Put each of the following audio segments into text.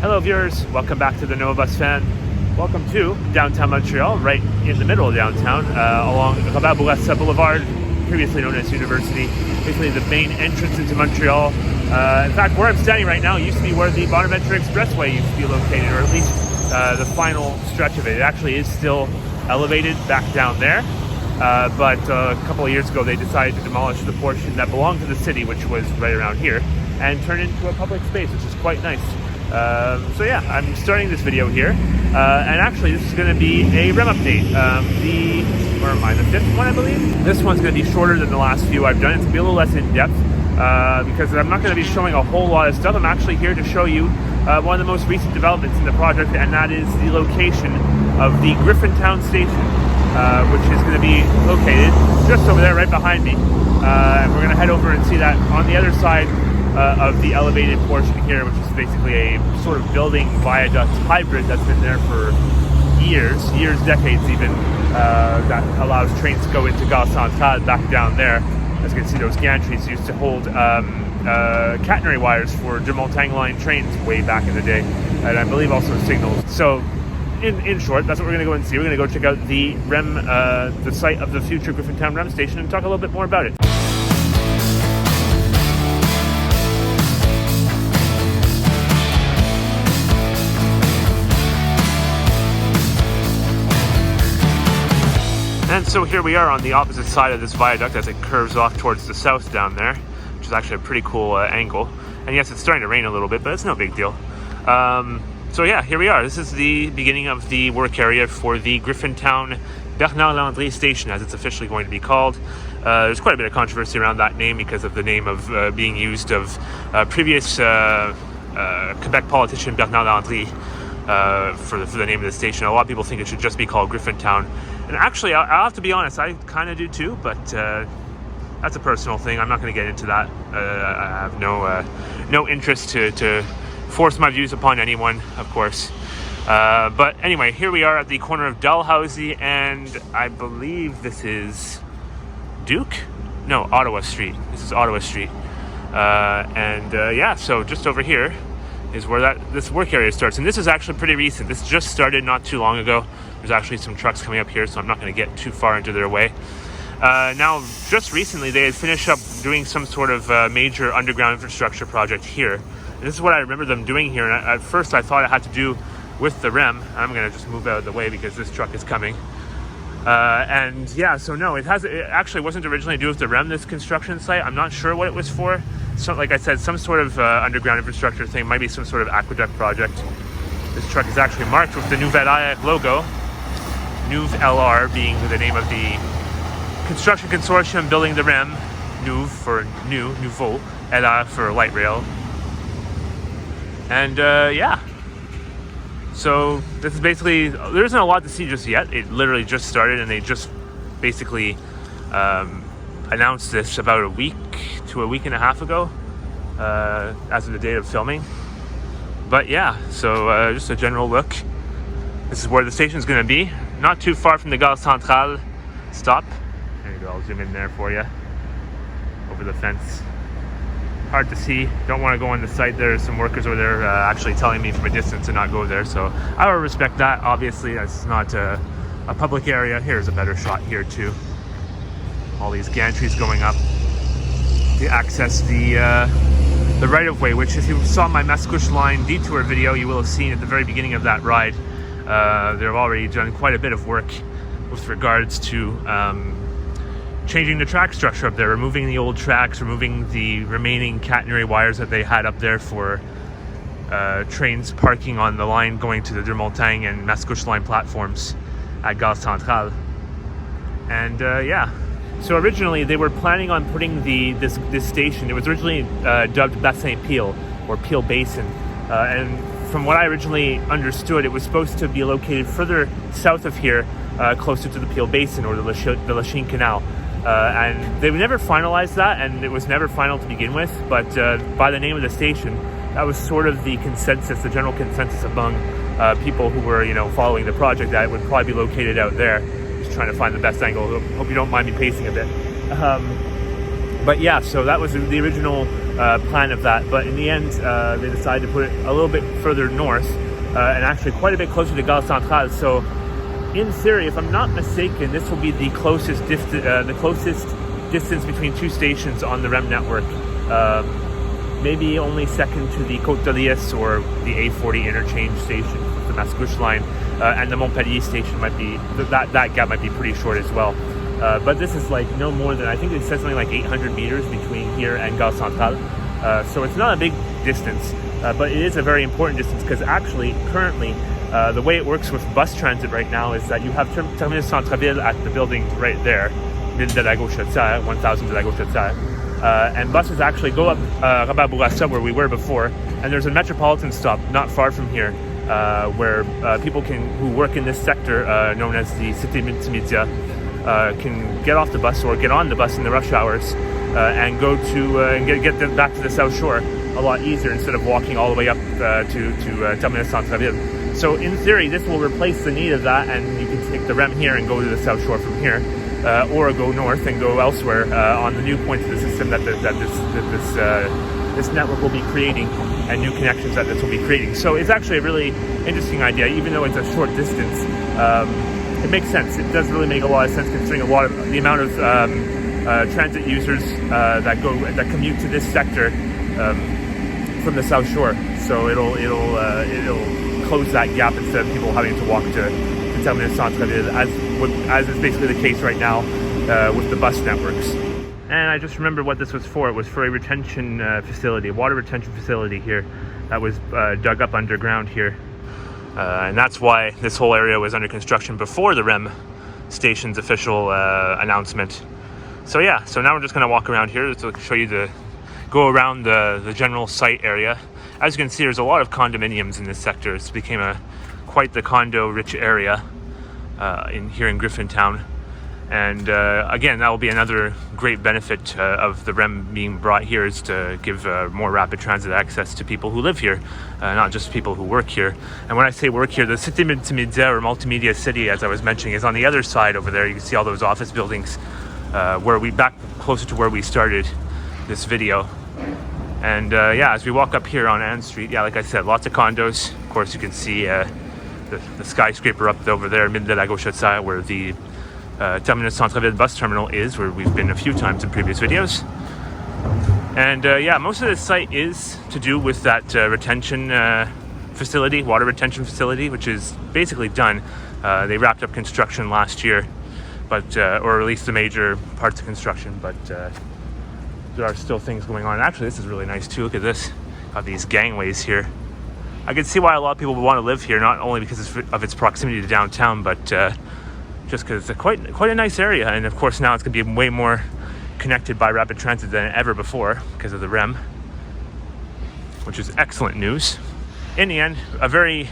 Hello viewers, welcome back to the Nova Bus Fan. Welcome to downtown Montreal, right in the middle of downtown, along Robert-Bourassa Boulevard, previously known as University, basically the main entrance into Montreal. In fact, where I'm standing right now used to be where the Bonaventure Expressway used to be located, or at least the final stretch of it. It actually is still elevated back down there, but a couple of years ago they decided to demolish the portion that belonged to the city, which was right around here, and turn it into a public space, which is quite nice. So yeah, I'm starting this video here, and actually this is going to be a REM update. The fifth one, I believe. This one's going to be shorter than the last few I've done. It's going to be a little less in-depth, because I'm not going to be showing a whole lot of stuff. I'm actually here to show you one of the most recent developments in the project, and that is the location of the Griffintown station, which is going to be located just over there, right behind me. And we're going to head over and see that on the other side of the elevated portion here, which is basically a sort of building viaduct hybrid that's been there for years, decades even, that allows trains to go into Gare Centrale back down there. As you can see, those gantries used to hold catenary wires for de Montagne line trains way back in the day, and I believe also signals. So in short, that's what we're going to go and see. We're going to go check out the REM, the site of the future Griffintown REM station, and talk a little bit more about it. And so here we are on the opposite side of this viaduct as it curves off towards the south down there, which is actually a pretty cool angle. And yes, it's starting to rain a little bit, but it's no big deal. So yeah, here we are. This is the beginning of the work area for the Griffintown Landry station, as it's officially going to be called. There's quite a bit of controversy around that name because of the name of being used of previous Quebec politician Bernard Landry for the name of the station. A lot of people think it should just be called Griffintown. And actually, I'll have to be honest, I kind of do too, but that's a personal thing. I'm not going to get into that. I have no interest to force my views upon anyone, of course. But anyway, here we are at the corner of Dalhousie, and I believe this is Ottawa Street. This is Ottawa Street. Yeah, so just over here is where this work area starts. And this is actually pretty recent. This just started not too long ago. There's actually some trucks coming up here, so I'm not going to get too far into their way. Now, just recently, they had finished up doing some sort of major underground infrastructure project here. And this is what I remember them doing here. And at first, I thought it had to do with the REM. I'm going to just move out of the way because this truck is coming. And yeah, so no, it actually wasn't originally to do with the REM, this construction site. I'm not sure what it was for. So, like I said, some sort of underground infrastructure thing, might be some sort of aqueduct project. This truck is actually marked with the Nouvelle Air logo, NUV LR being the name of the construction consortium building the REM, NUV for new, Nouveau, LR for light rail. And yeah, so this is basically, there isn't a lot to see just yet. It literally just started, and they just basically announced this about a week to a week and a half ago, as of the date of filming. But yeah, so just a general look. This is where the station is going to be, not too far from the Gare Centrale stop. There you go, I'll zoom in there for you, over the fence. Hard to see, don't want to go on the site. There's some workers over there actually telling me from a distance to not go there, so I will respect that. Obviously, that's not a public area. Here's a better shot here too. All these gantries going up to access the right-of-way, which if you saw my Mascouche line detour video, you will have seen at the very beginning of that ride. They've already done quite a bit of work with regards to changing the track structure up there, removing the old tracks, removing the remaining catenary wires that they had up there for trains parking on the line going to the de Montagne and Mascouche line platforms at Gare Centrale. And yeah, so originally they were planning on putting this station, it was originally dubbed Bassin Peel, or Peel Basin, and from what I originally understood, it was supposed to be located further south of here, closer to the Peel Basin or the Lachine Canal. And they've never finalized that, and it was never final to begin with, but by the name of the station, that was sort of the consensus, the general consensus among people who were, following the project, that it would probably be located out there. Just trying to find the best angle. Hope you don't mind me pacing a bit. But yeah, so that was the original plan of that. But in the end, they decided to put it a little bit further north and actually quite a bit closer to Gare Centrale. So in theory, if I'm not mistaken, this will be the closest distance between two stations on the REM network. Maybe only second to the Côte d'Alias or the A40 interchange station, the Mascouche line, and the Montpellier station might be, that gap might be pretty short as well. But this is like no more than, I think it says something like 800 meters between here and Gare Centrale. So it's not a big distance, but it is a very important distance because actually, currently, the way it works with bus transit right now is that you have Terminus Centre-Ville at the building right there, Ville de la Gauchetière, 1000 de la Gauchetière. And buses actually go up Rabat-Bourassa, where we were before, and there's a metropolitan stop not far from here where people who work in this sector, known as the Cité Multimédia, can get off the bus or get on the bus in the rush hours and go to and get them back to the South Shore a lot easier instead of walking all the way up to Terminus Centre-Ville. So in theory, this will replace the need of that, and you can take the REM here and go to the South Shore from here. Or go north and go elsewhere on the new points of the system that this network will be creating, and new connections that this will be creating. So it's actually a really interesting idea, even though it's a short distance. It makes sense. It does really make a lot of sense considering the amount of transit users that commute to this sector from the South Shore. So it'll close that gap instead of people having to walk to Terminus Centre-Ville, as is basically the case right now with the bus networks. And I just remember what this was for. It was for a retention facility, a water retention facility here that was dug up underground here. And that's why this whole area was under construction before the REM station's official announcement. So yeah, so now we're just going to walk around here to show you go around the general site area. As you can see, there's a lot of condominiums in this sector. It's became quite the condo-rich area here in Griffintown. And again, that will be another great benefit of the REM being brought here, is to give more rapid transit access to people who live here, not just people who work here. And when I say work here, the Cité Multimédia or Multimedia City, as I was mentioning, is on the other side over there. You can see all those office buildings back closer to where we started this video. And yeah, as we walk up here on Anne Street, yeah, like I said, lots of condos. Of course, you can see the skyscraper up over there, Ville de la Gauchetière, where the Terminus Centre-Ville bus terminal is, where we've been a few times in previous videos. And yeah, most of this site is to do with that retention facility, water retention facility, which is basically done. They wrapped up construction last year, but or at least the major parts of construction, but there are still things going on. Actually, this is really nice too. Look at this. Got these gangways here. I can see why a lot of people would want to live here, not only because of its proximity to downtown, but just because it's quite a nice area. And of course, now it's going to be way more connected by rapid transit than ever before because of the REM, which is excellent news. In the end, a very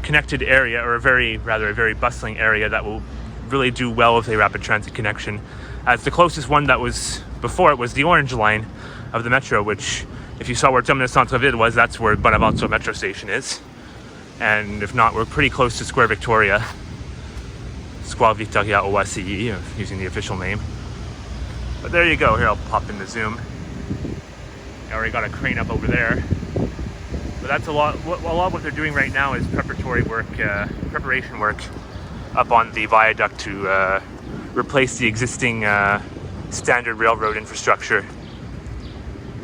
connected area, or a very bustling area that will really do well with a rapid transit connection. As the closest one that was before it was the orange line of the metro, which, if you saw where Terminus Centre-Ville was, that's where Bonaventure metro station is. And if not, we're pretty close to Square Victoria. Square Victoria OACI, using the official name. But there you go. Here, I'll pop in the zoom. I already got a crane up over there. But that's a lot of what they're doing right now is preparation work up on the viaduct to replace the existing standard railroad infrastructure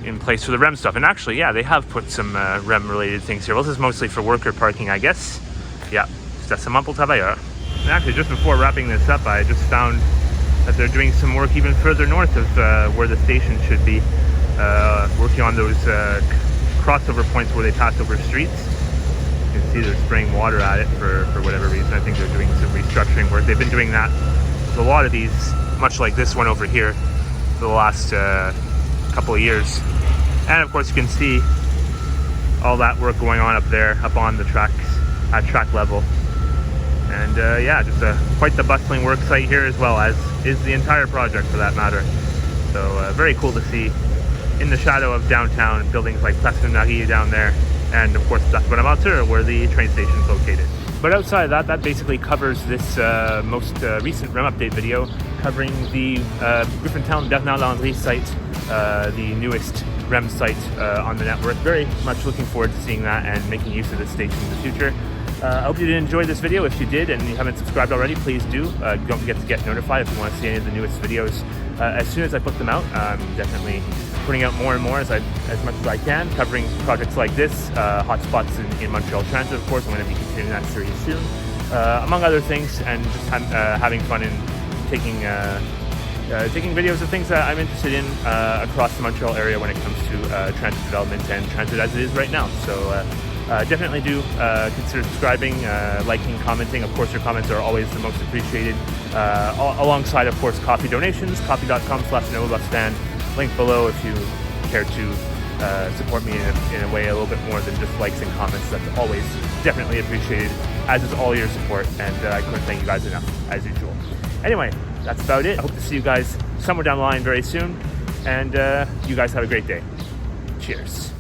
in place for the REM stuff. And actually, yeah, they have put some REM related things here. Well, this is mostly for worker parking, I guess. Yeah, stationnement pour travailleurs. And actually, just before wrapping this up, I just found that they're doing some work even further north of where the station should be, working on those crossover points where they pass over streets. You can see they're spraying water at it for whatever reason. I think they're doing some restructuring work. They've been doing that with a lot of these, much like this one over here, for the last couple of years. And of course, you can see all that work going on up there, up on the tracks, at track level. And yeah, just quite the bustling work site here, as well as is the entire project for that matter. So very cool to see in the shadow of downtown, buildings like Place de Marie down there, and of course Place Bonaventure, where the train station is located. But outside of that basically covers this most recent REM update video, covering the Griffintown Landry site, the newest REM site on the network. Very much looking forward to seeing that and making use of this station in the future. I hope you did enjoy this video. If you did and you haven't subscribed already, please do. Don't forget to get notified if you want to see any of the newest videos. As soon as I put them out, I'm definitely putting out more and more as much as I can, covering projects like this, hotspots in Montreal Transit, of course. I'm going to be continuing that series soon, among other things, and just having fun in taking videos of things that I'm interested in across the Montreal area when it comes to transit development and transit as it is right now. So definitely do consider subscribing, liking, commenting. Of course, your comments are always the most appreciated, alongside, of course, coffee donations, coffee.com/NovaBusFan. Link below if you care to support me in a way a little bit more than just likes and comments. That's always definitely appreciated, as is all your support, and I couldn't thank you guys enough, as usual. Anyway, that's about it. I hope to see you guys somewhere down the line very soon, and you guys have a great day. Cheers.